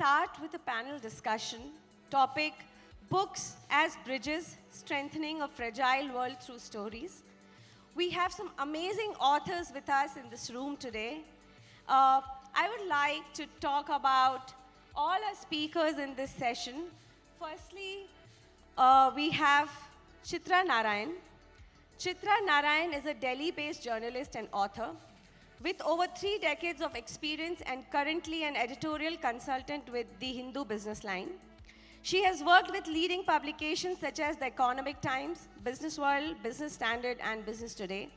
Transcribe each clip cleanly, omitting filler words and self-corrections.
start with a panel discussion. Topic, books as bridges, strengthening a fragile world through stories. We have some amazing authors with us in this room today. I would like to talk about all our speakers in this session. Firstly, we have Chitra Narayan. Chitra Narayan is a Delhi-based journalist and author with over 3 decades of experience and currently an editorial consultant with The Hindu Business Line. She has worked with leading publications such as The Economic Times, Business World, Business Standard, and Business Today,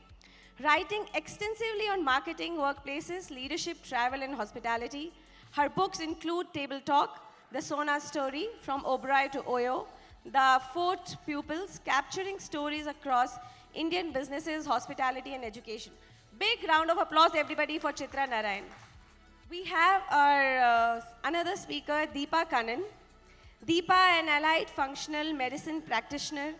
writing extensively on marketing, workplaces, leadership, travel, and hospitality. Her books include Table Talk, The Sona Story, From Oberoi to Oyo, The Fort Pupils, capturing stories across Indian businesses, hospitality, and education. Big round of applause, everybody, for Chitra Narayan. We have our another speaker, Deepa Kannan. Deepa, an allied functional medicine practitioner,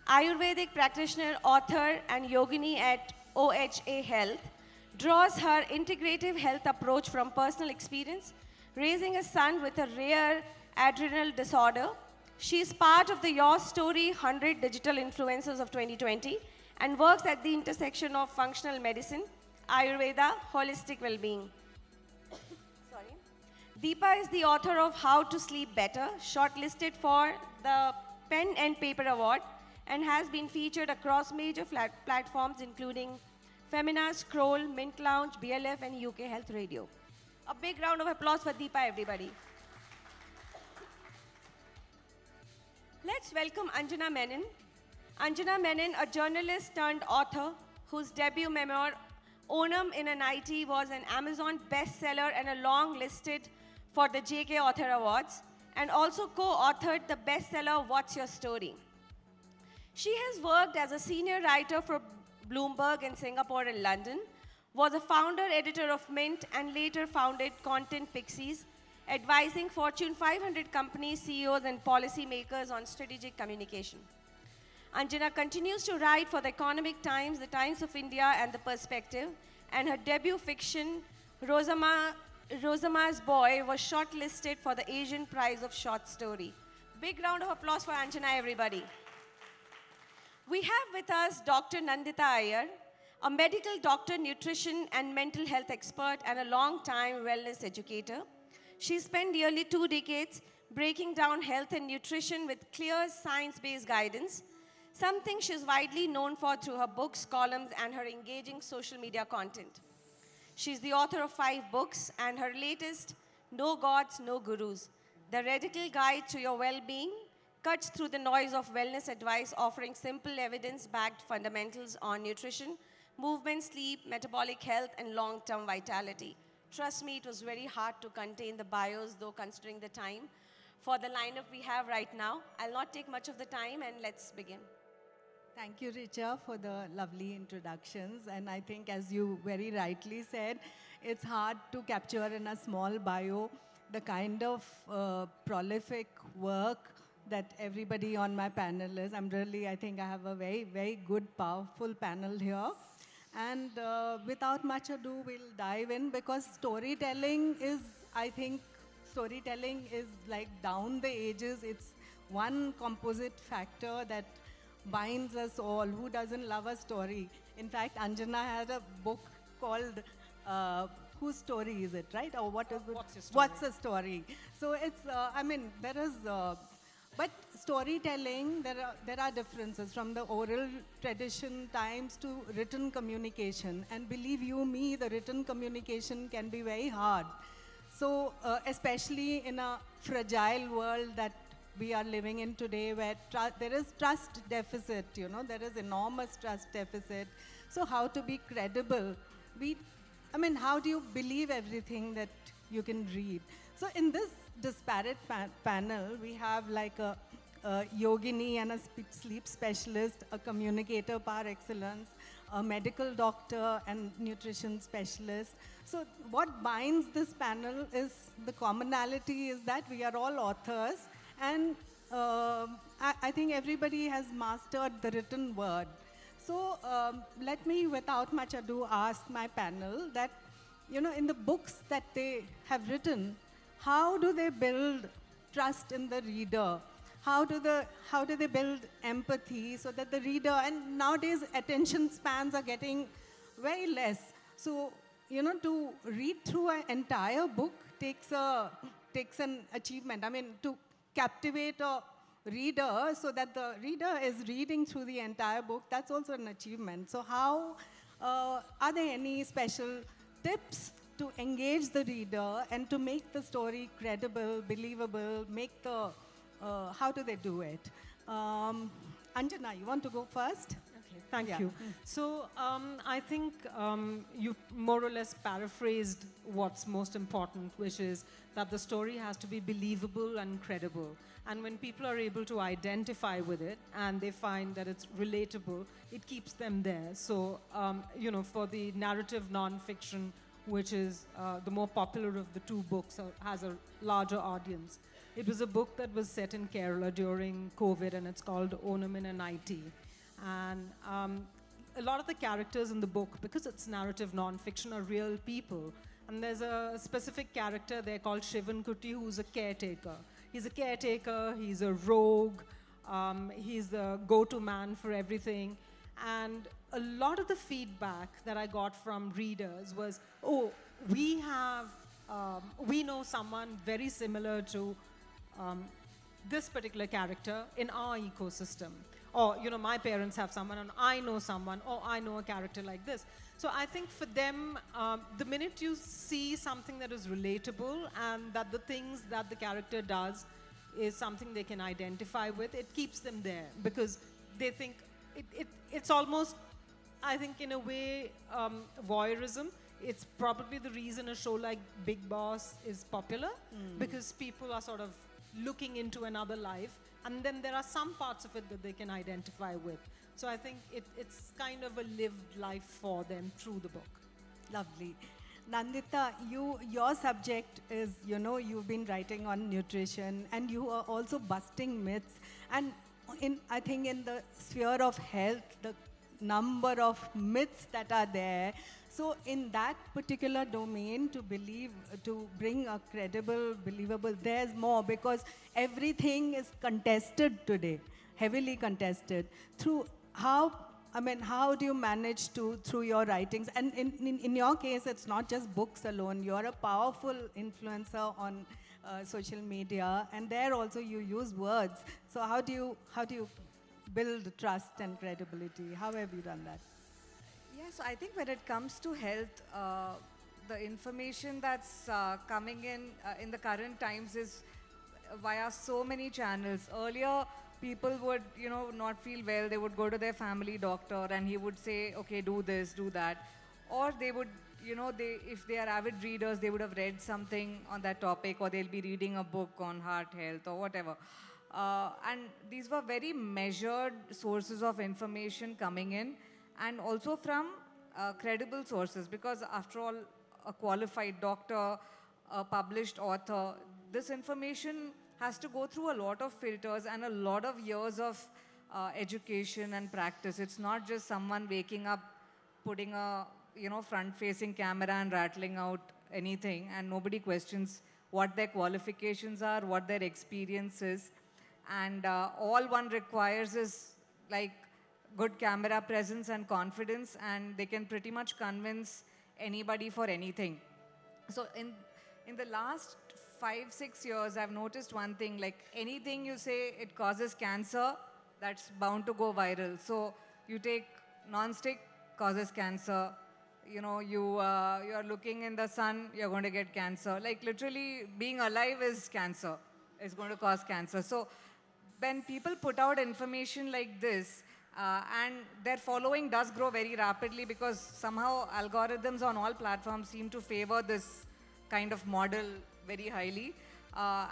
Ayurvedic practitioner, author, and yogini at OHA Health, draws her integrative health approach from personal experience, raising a son with a rare adrenal disorder. She is part of the Your Story 100 Digital Influencers of 2020 and works at the intersection of functional medicine, Ayurveda, holistic well-being. Deepa is the author of How to Sleep Better, shortlisted for the Pen and Paper Award, and has been featured across major platforms including Femina, Scroll, Mint Lounge, BLF, and UK Health Radio. A big round of applause for Deepa, everybody. Let's welcome Anjana Menon. Anjana Menon, a journalist turned author whose debut memoir, Onam in a Nightie, was an Amazon bestseller and a long listed for the JK Author Awards, and also co-authored the bestseller What's Your Story? She has worked as a senior writer for Bloomberg in Singapore and London, was a founder editor of Mint, and later founded Content Pixies, advising Fortune 500 companies, CEOs, and policymakers on strategic communication. Anjana continues to write for The Economic Times, The Times of India, and The Perspective, and her debut fiction, Rosama's Boy, was shortlisted for the Asian Prize of Short Story. Big round of applause for Anjana, everybody. We have with us Dr. Nandita Iyer, a medical doctor, nutrition and mental health expert, and a long-time wellness educator. She spent nearly 2 decades breaking down health and nutrition with clear science-based guidance, something she's widely known for through her books, columns, and her engaging social media content. She's the author of 5 books, and her latest, No Gods, No Gurus, The Radical Guide to Your Well-Being, cuts through the noise of wellness advice, offering simple evidence-backed fundamentals on nutrition, movement, sleep, metabolic health, and long-term vitality. Trust me, it was very hard to contain the bios, though, considering the time. For the lineup we have right now, I'll not take much of the time, and let's begin. Thank you, Richa, for the lovely introductions. And I think, as you very rightly said, it's hard to capture in a small bio the kind of prolific work that everybody on my panel is. I think I have a very, very good, powerful panel here. And without much ado, we'll dive in, because storytelling is like down the ages. It's one composite factor that binds us all. Who doesn't love a story? In fact, Anjana had a book called Whose Story Is It, right? Or what is it? What's a Story? So it's, there is, but storytelling, there are differences from the oral tradition times to written communication. And believe you me, the written communication can be very hard. So especially in a fragile world that we are living in today, where there is trust deficit, there is enormous trust deficit. So how to be credible? How do you believe everything that you can read? So in this disparate panel, we have like a yogini and a sleep specialist, a communicator par excellence, a medical doctor and nutrition specialist. So what binds this panel is the commonality is that we are all authors, and I think everybody has mastered the written word. So let me, without much ado, ask my panel that, in the books that they have written, how do they build trust in the reader? How do they build empathy so that the reader, and nowadays attention spans are getting very less. So, to read through an entire book takes an achievement. I mean, to captivate a reader so that the reader is reading through the entire book, that's also an achievement. So how, are there any special tips to engage the reader and to make the story credible, believable, how do they do it? Anjana, you want to go first? Okay, thank you. So I think you more or less paraphrased what's most important, which is that the story has to be believable and credible. And when people are able to identify with it and they find that it's relatable, it keeps them there. So, for the narrative non-fiction, which is the more popular of the two books, has a larger audience. It was a book that was set in Kerala during COVID, and it's called Onam in an IT. And a lot of the characters in the book, because it's narrative non-fiction, are real people. And there's a specific character there called Shivan Kuti, who's a caretaker. He's a caretaker, he's a rogue, he's the go-to man for everything. And a lot of the feedback that I got from readers was, oh, we know someone very similar to this particular character in our ecosystem. Or, my parents have someone, and I know someone, or I know a character like this. So I think for them, the minute you see something that is relatable and that the things that the character does is something they can identify with, it keeps them there because they think it's almost, I think in a way, voyeurism. It's probably the reason a show like Big Boss is popular because people are sort of looking into another life, and then there are some parts of it that they can identify with. So I think it's kind of a lived life for them through the book. Lovely. Nandita, your subject is, you've been writing on nutrition and you are also busting myths. And I think in the sphere of health, the number of myths that are there. So in that particular domain, to bring a credible, believable, there's more because everything is contested today, heavily contested. How do you manage through your writings? And in your case, it's not just books alone. You're a powerful influencer on social media, and there also you use words. So how do you build trust and credibility? How have you done that? Yes, I think when it comes to health, the information that's coming in the current times is via so many channels. Earlier, people would, not feel well. They would go to their family doctor, and he would say, "Okay, do this, do that," or they would, if they are avid readers, they would have read something on that topic, or they'll be reading a book on heart health or whatever. And these were very measured sources of information coming in, and also from credible sources, because after all, a qualified doctor, a published author, this information has to go through a lot of filters and a lot of years of education and practice. It's not just someone waking up, putting a front-facing camera and rattling out anything, and nobody questions what their qualifications are, what their experience is. And all one requires is like good camera presence and confidence, and they can pretty much convince anybody for anything. So in the last 5-6 years, I've noticed one thing, like anything you say it causes cancer, that's bound to go viral. So you take non-stick, causes cancer. You are looking in the sun, you're going to get cancer. Like literally being alive is cancer. It's going to cause cancer. So when people put out information like this, and their following does grow very rapidly because somehow algorithms on all platforms seem to favor this kind of model very highly. I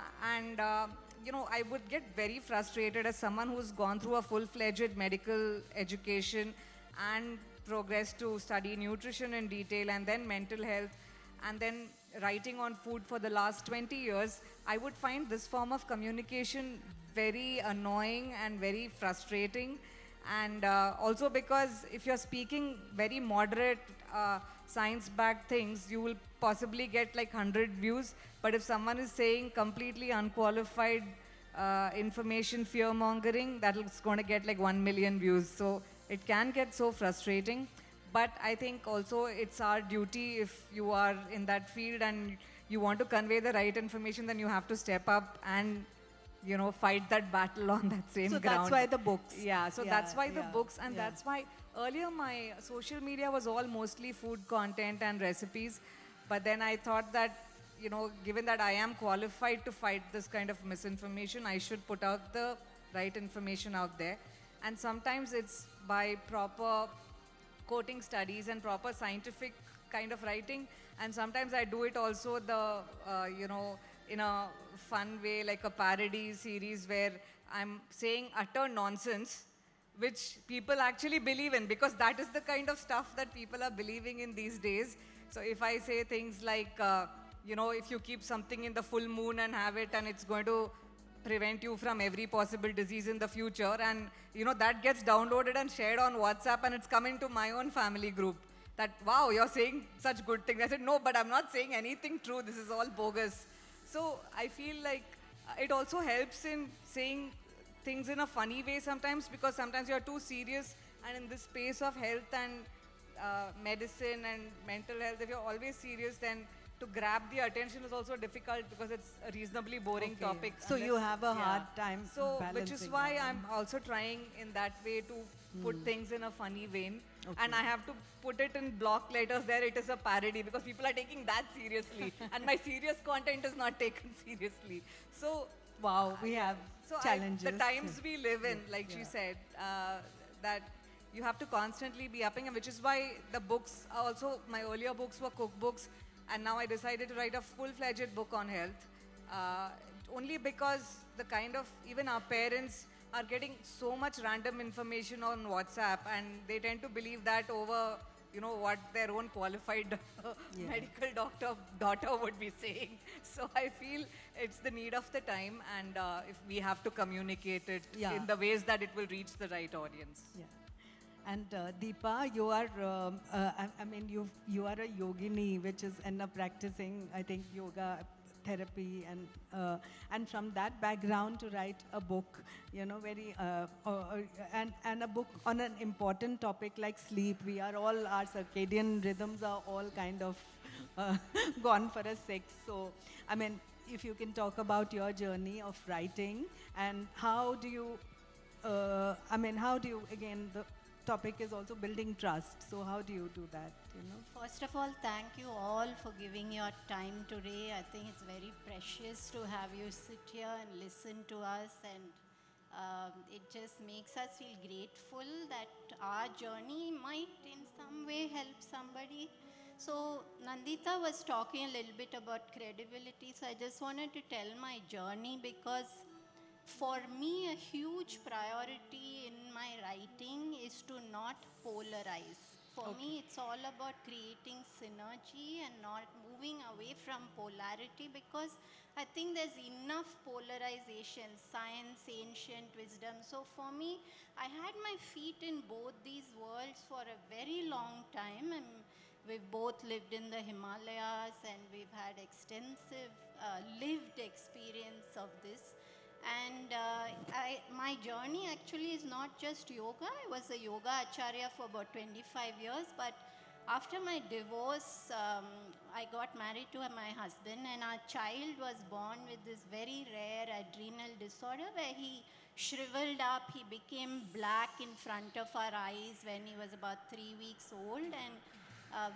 would get very frustrated as someone who's gone through a full-fledged medical education and progressed to study nutrition in detail and then mental health and then writing on food for the last 20 years. I would find this form of communication very annoying and very frustrating. And also because if you're speaking very moderate science-backed things, you will possibly get like 100 views. But if someone is saying completely unqualified information, fear-mongering, that's going to get like 1 million views. So it can get so frustrating. But I think also it's our duty, if you are in that field and you want to convey the right information, then you have to step up and, you know, fight that battle on that same So ground. that's why the books. Yeah, so that's why the books, and yeah. that's why earlier my social media was all mostly food content and recipes. But then I thought that, you know, given that I am qualified to fight this kind of misinformation, I should put out the right information out there. And sometimes it's by proper quoting studies and proper scientific kind of writing. And sometimes I do it also you know, in a fun way, like a parody series where I'm saying utter nonsense, which people actually believe in, because that is the kind of stuff that people are believing in these days. So if I say things like, you know, if you keep something in the full moon and have it, and it's going to prevent you from every possible disease in the future, and you know, that gets downloaded and shared on WhatsApp, and it's coming to my own family group that, wow, you're saying such good things. I said, no, but I'm not saying anything true. This is all bogus. So I feel like it also helps in saying things in a funny way sometimes, because sometimes you're too serious, and in this space of health and medicine and mental health, if you're always serious, then to grab the attention is also difficult, because it's a reasonably boring topic. So you have a hard time So, balancing which is why that. I'm also trying in that way to put things in a funny vein. And I have to put it in block letters there. It is a parody, because people are taking that seriously. And my serious content is not taken seriously. So, Wow, we have challenges. the times we live in, like she said, that you have to constantly be upping, and which is why the books are also, my earlier books were cookbooks, and now I decided to write a full-fledged book on health. Only because the kind of, even our parents are getting so much random information on WhatsApp, and they tend to believe that over, you know, what their own qualified medical daughter would be saying. So I feel it's the need of the time, and if we have to communicate it in the ways that it will reach the right audience. Yeah. And Deepa, you are, I mean, you are a yogini, which is practicing, I think, yoga therapy, and from that background to write a book, you know, very, and a book on an important topic like sleep. We are all, our circadian rhythms are all kind of gone for a sec. So, I mean, if you can talk about your journey of writing, and how do you, again, the topic is also building trust. So how do you do that, you know? First of all, thank you all for giving your time today. I think it's very precious to have you sit here and listen to us, and it just makes us feel grateful that our journey might in some way help somebody. So Nandita was talking a little bit about credibility, so I just wanted to tell my journey, because for me, a huge priority in my writing is to not polarize. For me, it's all about creating synergy and not moving away from polarity, because I think there's enough polarization, science, ancient wisdom. So for me, I had my feet in both these worlds for a very long time. And we've both lived in the Himalayas, and we've had extensive lived experience of this. And my journey actually is not just yoga. I was a yoga acharya for about 25 years, but after my divorce, I got married to my husband, and our child was born with this very rare adrenal disorder where he shriveled up, he became black in front of our eyes when he was about 3 weeks old, and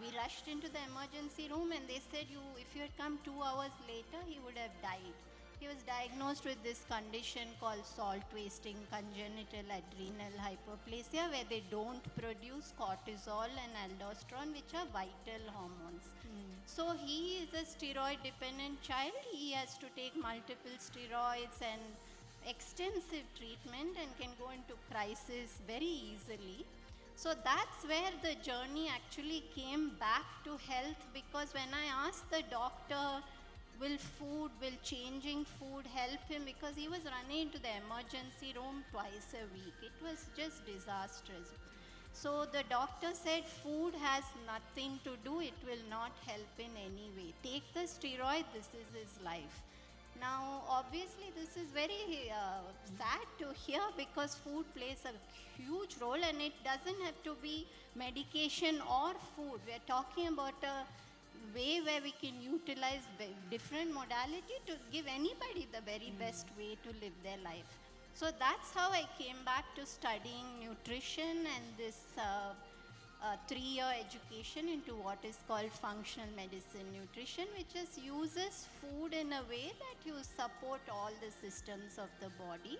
we rushed into the emergency room, and they said, if you had come 2 hours later, he would have died. He was diagnosed with this condition called salt-wasting congenital adrenal hyperplasia, where they don't produce cortisol and aldosterone, which are vital hormones. So he is a steroid-dependent child. He has to take multiple steroids and extensive treatment, and can go into crisis very easily. So that's where the journey actually came back to health, because when I asked the doctor, will changing food help him? Because he was running into the emergency room twice a week. It was just disastrous. So the doctor said food has nothing to do, it will not help in any way. Take the steroid, this is his life. Now, obviously, this is very sad to hear because food plays a huge role, and it doesn't have to be medication or food. We're talking about a way where we can utilize different modality to give anybody the very best way to live their life. So that's how I came back to studying nutrition and this 3-year education into what is called functional medicine nutrition, which just uses food in a way that you support all the systems of the body.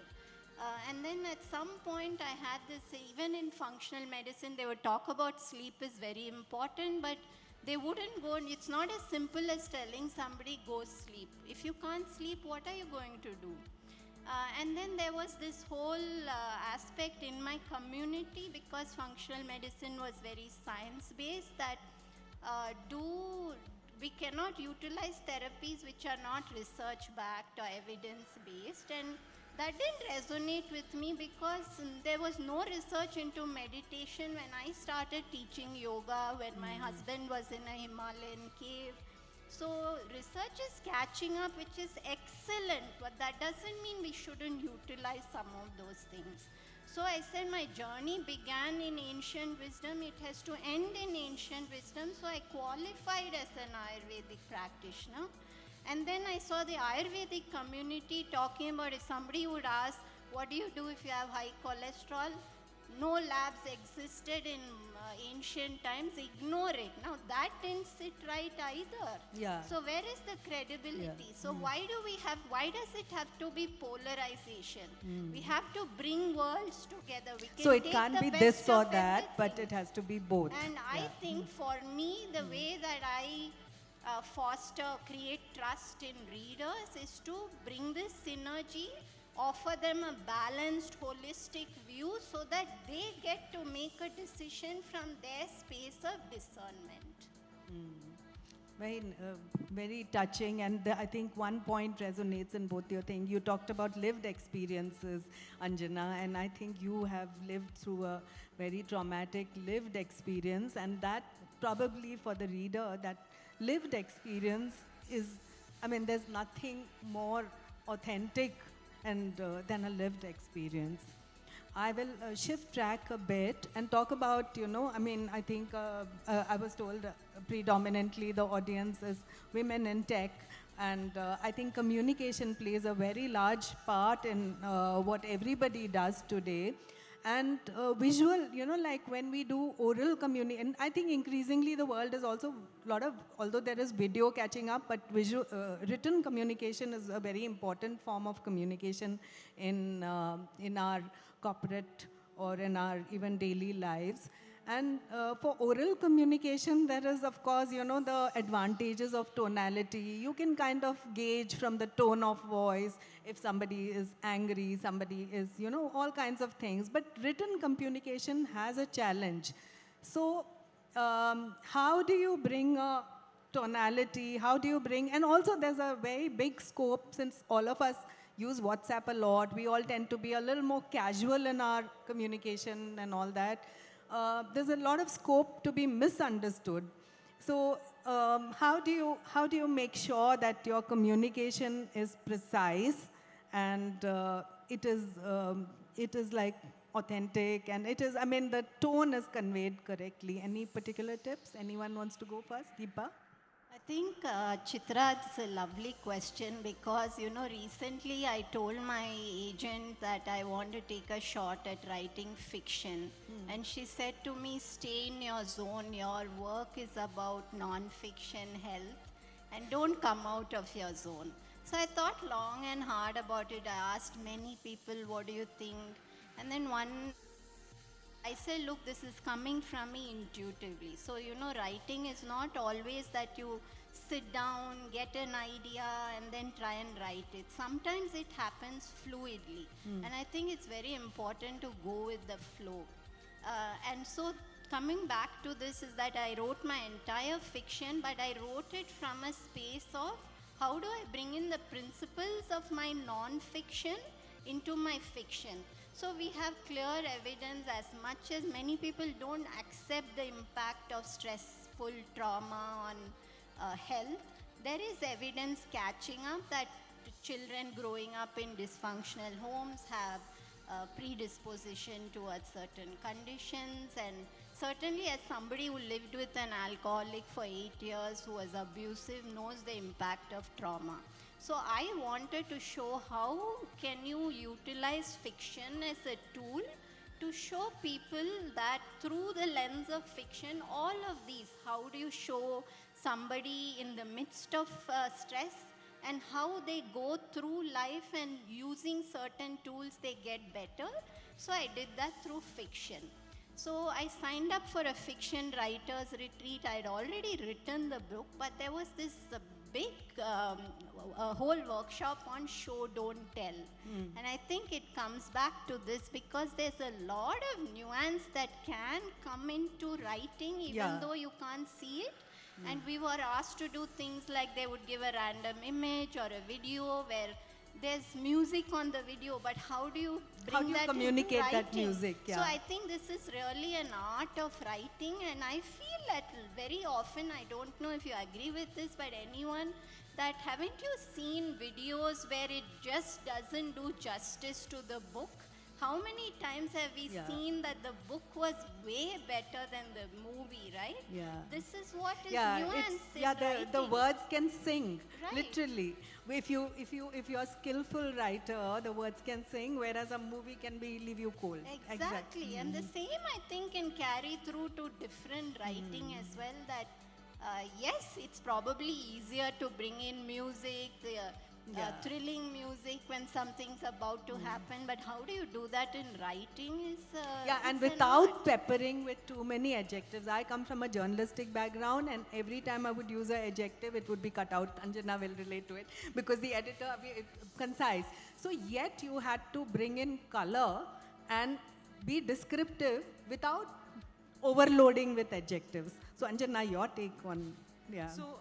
And then at some point I had this, even in functional medicine, they would talk about sleep is very important, but they wouldn't go, it's not as simple as telling somebody go sleep. If you can't sleep, what are you going to do? And then there was this whole aspect in my community, because functional medicine was very science-based, that we cannot utilize therapies which are not research-backed or evidence-based, and that didn't resonate with me because there was no research into meditation when I started teaching yoga, when my husband was in a Himalayan cave. So research is catching up, which is excellent, but that doesn't mean we shouldn't utilize some of those things. So I said my journey began in ancient wisdom, it has to end in ancient wisdom, so I qualified as an Ayurvedic practitioner. And then I saw the Ayurvedic community talking about, if somebody would ask, what do you do if you have high cholesterol? No labs existed in ancient times, ignore it. Now that didn't sit right either. Yeah. So where is the credibility? So why does it have to be polarization? We have to bring worlds together. We can So it take can't the be best this or of that, but everything. it has to be both. And I think for me, the way that I create trust in readers is to bring this synergy, offer them a balanced, holistic view so that they get to make a decision from their space of discernment. Very touching, and I think one point resonates in both your things. You talked about lived experiences, Anjana, and I think you have lived through a very traumatic lived experience, and that probably for the reader, that lived experience is, I mean, there's nothing more authentic and than a lived experience. I will shift track a bit and talk about, I mean, I think I was told predominantly the audience is women in tech, and I think communication plays a very large part in what everybody does today. And visual, like when we do oral communication, and I think increasingly the world is also a lot of, although there is video catching up, but written communication is a very important form of communication in our corporate or in our even daily lives. And for oral communication, there is, of course, the advantages of tonality. You can kind of gauge from the tone of voice if somebody is angry, somebody is, all kinds of things. But written communication has a challenge. So how do you bring a tonality? How do you bring, and also there's a very big scope, since all of us use WhatsApp a lot. We all tend to be a little more casual in our communication and all that. There's a lot of scope to be misunderstood. So how do you make sure that your communication is precise and it is like authentic, and it is, I mean, the tone is conveyed correctly? Any particular tips? Anyone wants to go first? Deepa? I think, Chitra, it's a lovely question because, recently I told my agent that I want to take a shot at writing fiction. And she said to me, stay in your zone. Your work is about non-fiction health, and don't come out of your zone. So I thought long and hard about it. I asked many people, what do you think? And then I said, look, this is coming from me intuitively. So, writing is not always that you sit down, get an idea, and then try and write it. Sometimes it happens fluidly. And I think it's very important to go with the flow. And so coming back to this is that I wrote my entire fiction, but I wrote it from a space of how do I bring in the principles of my non-fiction into my fiction? So we have clear evidence, as much as many people don't accept the impact of stressful trauma on health, there is evidence catching up that children growing up in dysfunctional homes have predisposition towards certain conditions, and certainly as somebody who lived with an alcoholic for 8 years who was abusive knows the impact of trauma. So I wanted to show how can you utilize fiction as a tool to show people that through the lens of fiction, all of these, how do you show somebody in the midst of stress, and how they go through life and using certain tools they get better. So I did that through fiction. So I signed up for a fiction writers retreat. I had already written the book, but there was this big a whole workshop on show, don't tell. And I think it comes back to this because there's a lot of nuance that can come into writing even though you can't see it. And we were asked to do things like they would give a random image or a video where there's music on the video, but how do you bring that communicate into that writing? music? So I think this is really an art of writing, and I feel that very often, I don't know if you agree with this, but anyone, that haven't you seen videos where it just doesn't do justice to the book? How many times have we seen that the book was way better than the movie, right? This is what is nuance in writing. The words can sing, Right. literally. If you're a skillful writer, the words can sing, whereas a movie can leave you cold. Exactly. And the same, I think, can carry through to different writing as well, that yes, it's probably easier to bring in music, thrilling music when something's about to happen, but how do you do that in writing is and it's an without art. peppering with too many adjectives. I come from a journalistic background, and every time I would use an adjective, it would be cut out. Anjana will relate to it, because the editor, concise. So yet you had to bring in color and be descriptive without overloading with adjectives. So Anjana, your take on... So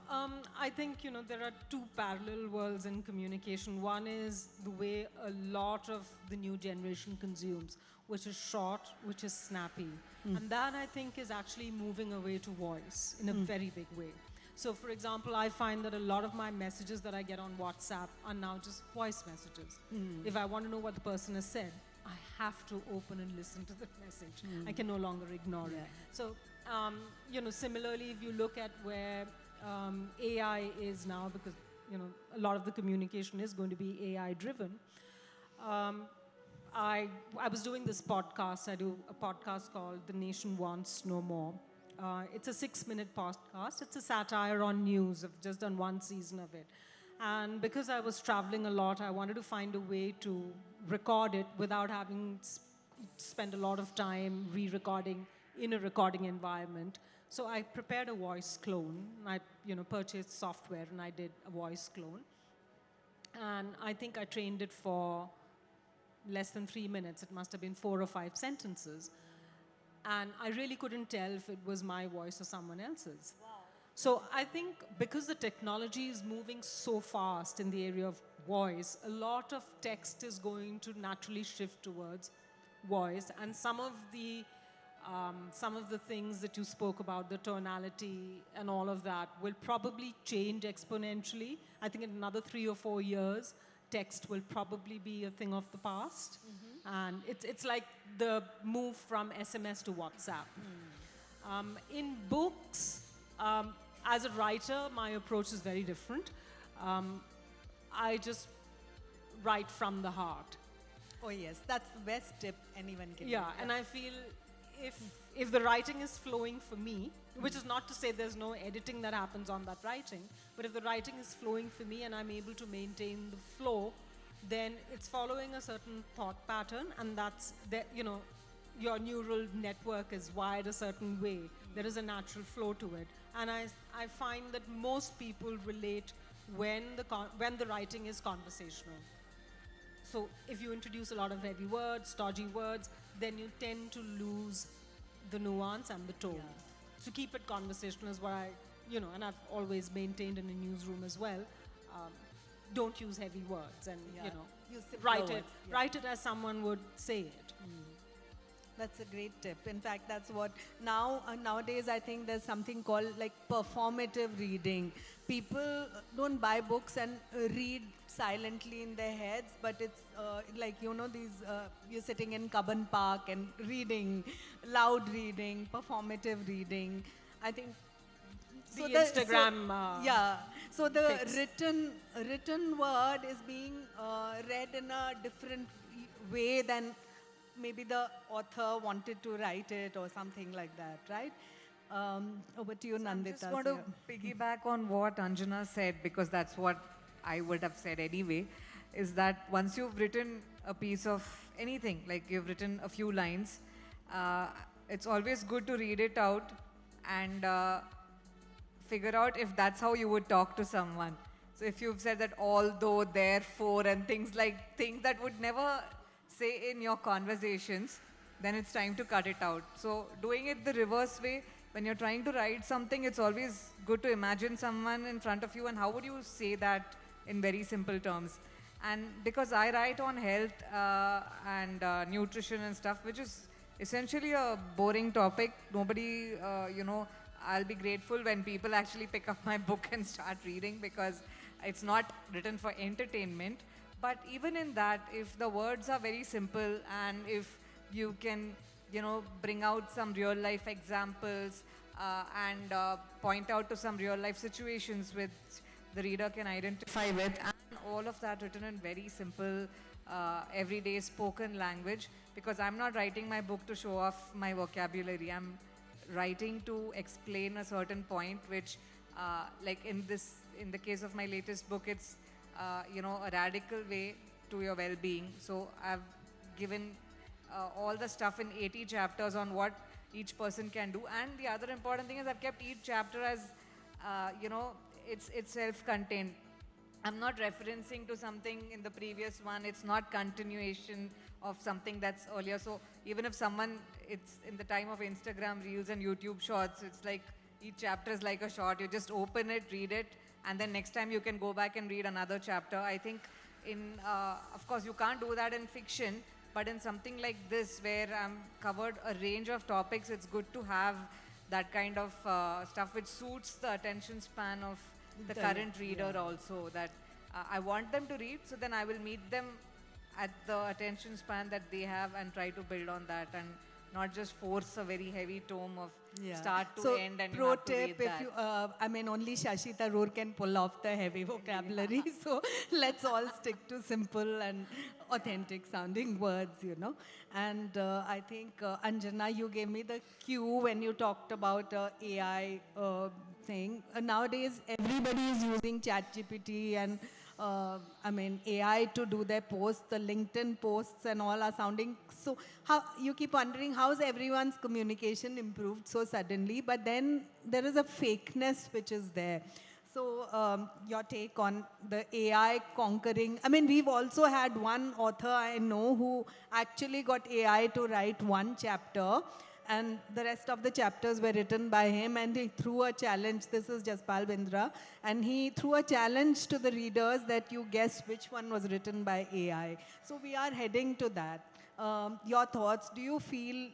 I think, there are two parallel worlds in communication. One is the way a lot of the new generation consumes, which is short, which is snappy. And that, I think, is actually moving away to voice in a very big way. So, for example, I find that a lot of my messages that I get on WhatsApp are now just voice messages. If I want to know what the person has said, I have to open and listen to the message. I can no longer ignore it. So, similarly, if you look at where AI is now, because, a lot of the communication is going to be AI driven. I was doing this podcast. I do a podcast called The Nation Wants No More. It's a 6-minute podcast. It's a satire on news. I've just done one season of it. And because I was traveling a lot, I wanted to find a way to record it without having spend a lot of time re-recording in a recording environment. So I prepared a voice clone. I purchased software and I did a voice clone. And I think I trained it for less than 3 minutes. It must have been 4 or 5 sentences. And I really couldn't tell if it was my voice or someone else's. Wow. So I think because the technology is moving so fast in the area of voice, a lot of text is going to naturally shift towards voice. And some of the things that you spoke about, the tonality and all of that, will probably change exponentially. I think in another 3 or 4 years, text will probably be a thing of the past. And it's like the move from SMS to WhatsApp. In books, as a writer, my approach is very different. I just write from the heart. Oh yes, that's the best tip anyone can Yeah, give. and I feel if the writing is flowing for me, which is not to say there's no editing that happens on that writing, but if the writing is flowing for me and I'm able to maintain the flow, then it's following a certain thought pattern, and that's your neural network is wired a certain way. There is a natural flow to it, and I find that most people relate when the writing is conversational. So if you introduce a lot of heavy words, stodgy words, then you tend to lose the nuance and the tone. To keep it conversational is what and I've always maintained in a newsroom as well. don't use heavy words and, Yeah. you know, Use simpler write it, words, yeah. write it as someone would say it. That's a great tip. In fact, that's what nowadays I think there's something called like performative reading. People don't buy books and read silently in their heads, but it's like these you're sitting in Cubbon Park and reading, loud reading, performative reading. I think The Instagram, yeah. So the fix. written word is being read in a different way than maybe the author wanted to write it or something like that, right? Over to you, I'm Nandita. just going to piggyback on what Anjana said, because that's what I would have said anyway, is that once you've written a piece of anything, like you've written a few lines, it's always good to read it out and figure out if that's how you would talk to someone. So if you've said that although, therefore, and things that would never say in your conversations, then it's time to cut it out. So doing it the reverse way, when you're trying to write something, it's always good to imagine someone in front of you and how would you say that in very simple terms. And because I write on health and nutrition and stuff, which is essentially a boring topic, nobody, I'll be grateful when people actually pick up my book and start reading, because it's not written for entertainment. But even in that, if the words are very simple and if you can, bring out some real life examples and point out to some real life situations which the reader can identify with, and all of that written in very simple, everyday spoken language, because I'm not writing my book to show off my vocabulary. I'm writing to explain a certain point, which, like in the case of my latest book, it's a radical way to your well-being. So I've given all the stuff in 80 chapters on what each person can do. And the other important thing is I've kept each chapter as, it's self-contained. I'm not referencing to something in the previous one. It's not continuation of something that's earlier. So even if someone, it's in the time of Instagram Reels and YouTube Shorts, it's like each chapter is like a short. You just open it, read it, and then next time you can go back and read another chapter. I think of course you can't do that in fiction, but in something like this where I'm covered a range of topics, it's good to have that kind of stuff which suits the attention span of the current reader also, that I want them to read, so then I will meet them at the attention span that they have and try to build on that, and not just force a very heavy tome of start to end and you have to read that. If you, only Shashi Tharoor can pull off the heavy vocabulary, so let's all stick to simple and authentic sounding words, And I think, Anjana, you gave me the cue when you talked about AI thing. Nowadays, everybody is using ChatGPT and AI to do their posts. The LinkedIn posts and all are sounding so. How you keep wondering how's everyone's communication improved so suddenly? But then there is a fakeness which is there. So your take on the AI conquering? We've also had one author I know who actually got AI to write one chapter, and the rest of the chapters were written by him, and he threw a challenge. This is Jaspal Bindra, and he threw a challenge to the readers that you guess which one was written by AI. So we are heading to that. Your thoughts? Do you feel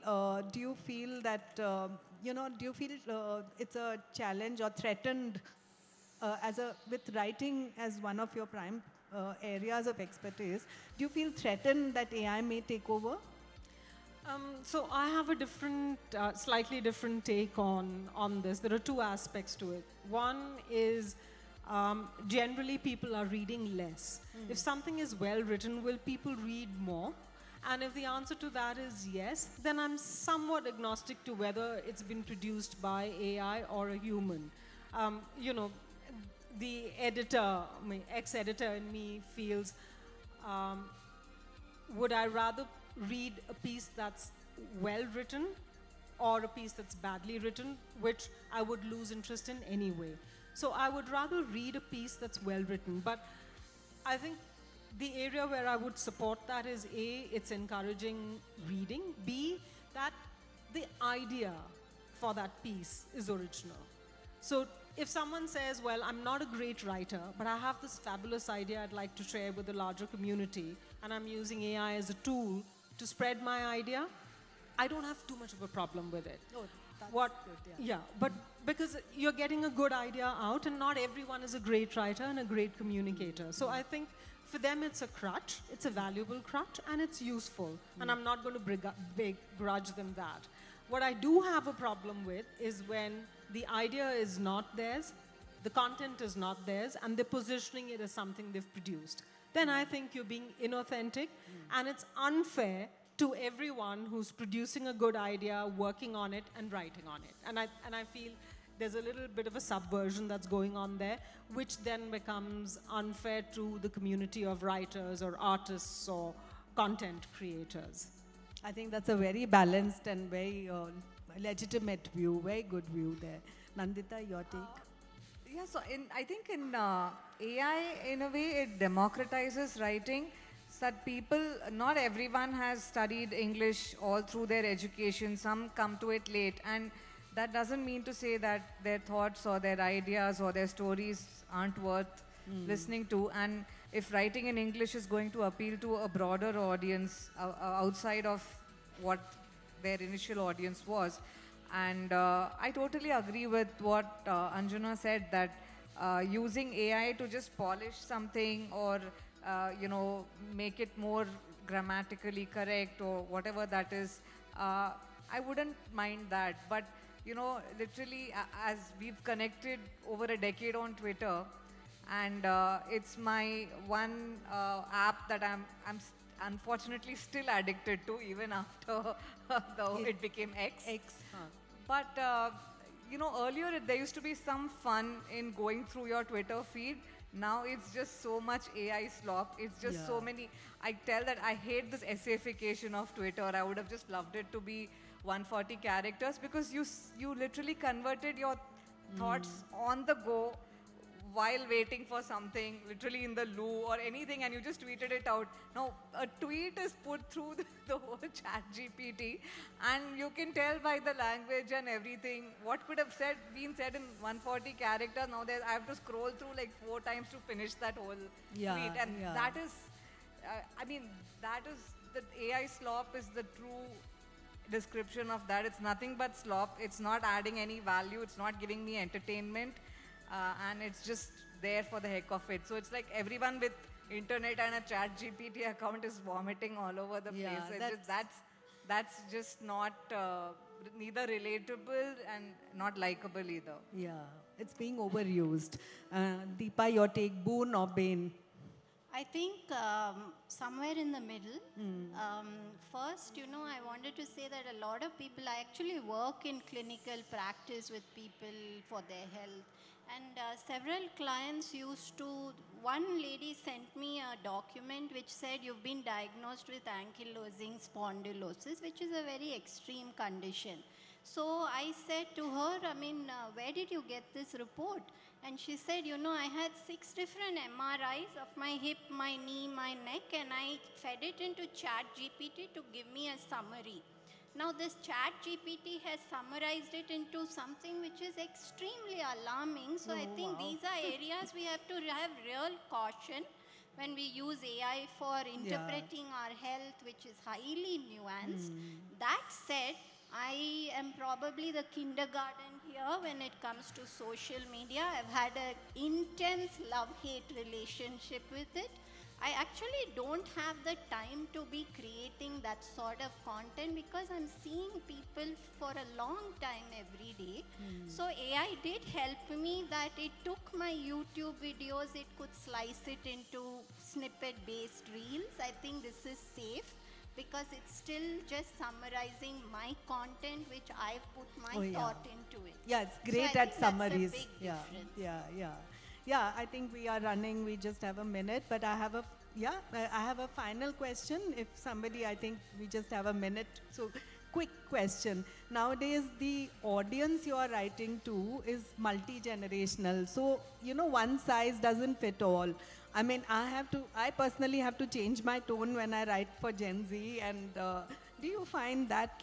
that do you feel it's a challenge or threatened with writing as one of your prime areas of expertise? Do you feel threatened that AI may take over? So I have a slightly different take on this. There are two aspects to it. One is generally people are reading less. If something is well written, will people read more? And if the answer to that is yes, then I'm somewhat agnostic to whether it's been produced by AI or a human. The editor, my ex-editor in me feels, would I rather read a piece that's well written or a piece that's badly written, which I would lose interest in anyway. So I would rather read a piece that's well written. But I think the area where I would support that is A, it's encouraging reading, B, that the idea for that piece is original. So if someone says, well, I'm not a great writer, but I have this fabulous idea I'd like to share with the larger community, and I'm using AI as a tool to spread my idea, I don't have too much of a problem with it. Oh, that's What, good, yeah, but because you're getting a good idea out, and not everyone is a great writer and a great communicator. So I think for them it's a crutch, it's a valuable crutch, and it's useful. And I'm not going to begrudge them that. What I do have a problem with is when the idea is not theirs, the content is not theirs, and they're positioning it as something they've produced. Then I think you're being inauthentic, and it's unfair to everyone who's producing a good idea, working on it, and writing on it. And I feel there's a little bit of a subversion that's going on there, which then becomes unfair to the community of writers or artists or content creators. I think that's a very balanced and very legitimate view, very good view there. Nandita, your take? Yeah, so I think in AI, in a way, it democratizes writing so that people, not everyone has studied English all through their education. Some come to it late. And that doesn't mean to say that their thoughts or their ideas or their stories aren't worth listening to. And if writing in English is going to appeal to a broader audience outside of what their initial audience was. And I totally agree with what Anjana said, that using AI to just polish something or make it more grammatically correct or whatever that is, I wouldn't mind that. But literally, as we've connected over a decade on Twitter, and it's my one app that I'm unfortunately still addicted to, even after it became X. But earlier there used to be some fun in going through your Twitter feed. Now it's just so much AI slop. It's just so many. I tell that I hate this essayification of Twitter. I would have just loved it to be 140 characters, because you literally converted your thoughts on the go while waiting for something, literally in the loo or anything, and you just tweeted it out. Now, a tweet is put through the whole chat GPT, and you can tell by the language and everything what could have been said in 140 characters. Now I have to scroll through like 4 times to finish that whole tweet. And that is, that is, the AI slop is the true description of that. It's nothing but slop. It's not adding any value. It's not giving me entertainment. And it's just there for the heck of it. So it's like everyone with internet and a chat GPT account is vomiting all over the place. That's just not neither relatable and not likable either. Yeah, it's being overused. Deepa, your take, boon or bane? I think somewhere in the middle. First, I wanted to say that a lot of people, I actually work in clinical practice with people for their health. And several clients one lady sent me a document which said you've been diagnosed with ankylosing spondylosis, which is a very extreme condition. So I said to her, where did you get this report? And she said, I had 6 different MRIs of my hip, my knee, my neck, and I fed it into chat GPT to give me a summary. Now this chat GPT has summarized it into something which is extremely alarming. So I think these are areas we have to have real caution when we use AI for interpreting our health, which is highly nuanced. That said, I am probably the kindergarten here when it comes to social media. I've had an intense love-hate relationship with it. I actually don't have the time to be creating that sort of content because I'm seeing people for a long time every day. So AI did help me that it took my YouTube videos, it could slice it into snippet-based reels. I think this is safe because it's still just summarizing my content which I've put my thought into it. Yeah, it's great so at summaries. That's a big difference. Yeah, I think we are running. We just have a minute, but I have a final question. If somebody, I think we just have a minute. So, quick question. Nowadays, the audience you are writing to is multi-generational. So, one size doesn't fit all. I personally have to change my tone when I write for Gen Z. And do you find that,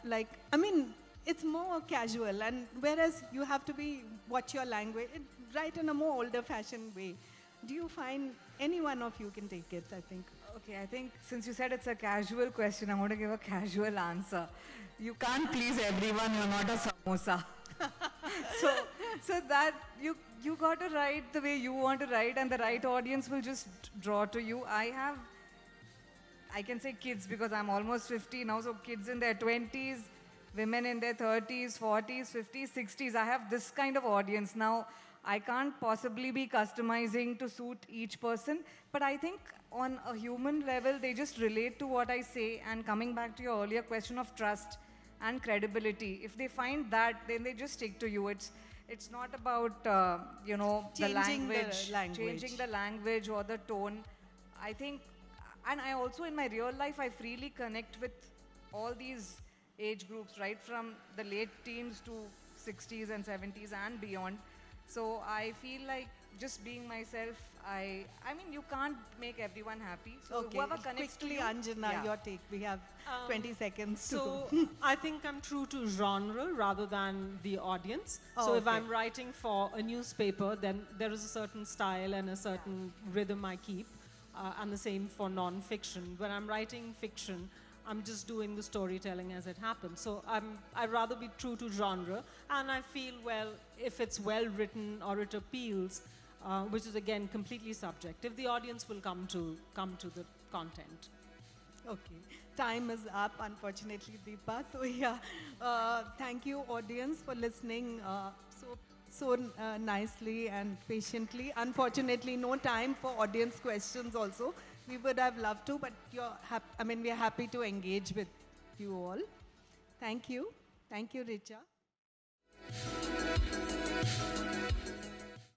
it's more casual, and whereas you have to watch your language, write in a more older fashioned way. Do you find any one of you can take it, I think? Okay, I think since you said it's a casual question, I'm going to give a casual answer. You can't please everyone, you're not a samosa. so that you got to write the way you want to write, and the right audience will just draw to you. I can say kids because I'm almost 50 now, so kids in their 20s, women in their 30s, 40s, 50s, 60s. I have this kind of audience. Now, I can't possibly be customizing to suit each person, but I think on a human level, they just relate to what I say. And coming back to your earlier question of trust and credibility, if they find that, then they just stick to you. It's not about, Changing the language. changing the language or the tone. I think, and I also in my real life, I freely connect with all these age groups, right from the late teens to 60s and 70s and beyond. So I feel like just being myself, I mean, you can't make everyone happy. So Okay, whoever connects quickly, to you, Anjana, yeah. your take. We have 20 seconds to So go. I think I'm true to genre rather than the audience. Oh, So if okay. I'm writing for a newspaper, then there is a certain style and a certain rhythm I keep, and the same for non-fiction. When I'm writing fiction, I'm just doing the storytelling as it happens. So I'd rather be true to genre, and I feel, well, if it's well written or it appeals, which is again completely subjective, the audience will come to the content. Okay, time is up, unfortunately, Deepa. So yeah, thank you, audience, for listening so nicely and patiently. Unfortunately, no time for audience questions. Also, we would have loved to, but we are happy to engage with you all. Thank you, Richa.